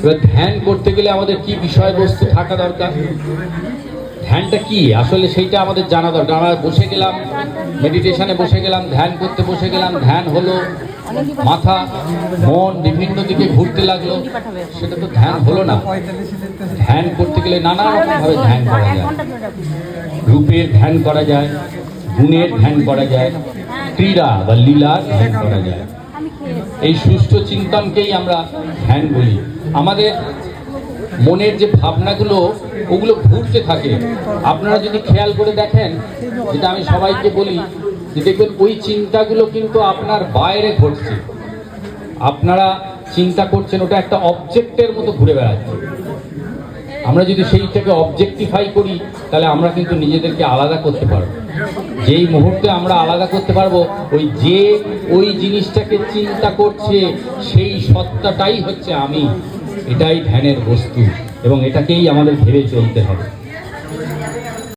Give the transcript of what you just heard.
এবার ধ্যান করতে গেলে আমাদের কি বিষয়বস্তু থাকা দরকার, ধ্যানটা কি আসলে সেইটা আমাদের জানা দরকার। আমরা বসে গেলাম, মেডিটেশনে বসে গেলাম, ধ্যান করতে বসে গেলাম, ধ্যান হলো, মাথা মন বিভিন্ন দিকে ঘুরতে লাগলো, সেটা তো ধ্যান হলো না। ধ্যান করতে গেলে নানা রকমভাবে ধ্যান করা যায়। রূপের ধ্যান করা যায়, গুণের ধ্যান করা যায়, ক্রীড়া বা লীলার ধ্যান করা যায়। এই সুষ্ঠু চিন্তনকেই আমরা ধ্যান বলি। আমাদের মনের যে ভাবনাগুলো ওগুলো ঘুরতে থাকে। আপনারা যদি খেয়াল করে দেখেন, যেটা আমি সবাইকে বলি, যে দেখবেন ওই চিন্তাগুলো কিন্তু আপনার বাইরে ঘটছে, আপনারা চিন্তা করছেন, ওটা একটা অবজেক্টের মতো ঘুরে বেড়াচ্ছে। আমরা যদি সেইটাকে অবজেক্টিফাই করি, তাহলে আমরা কিন্তু নিজেদেরকে আলাদা করতে পারবো। যেই মুহূর্তে আমরা আলাদা করতে পারবো, ওই জিনিসটাকে চিন্তা করছে সেই সত্তাটাই হচ্ছে আমি, এটাই ধ্যানের বস্তু, এবং এটাকেই আমাদের ভেবে চলতে হবে।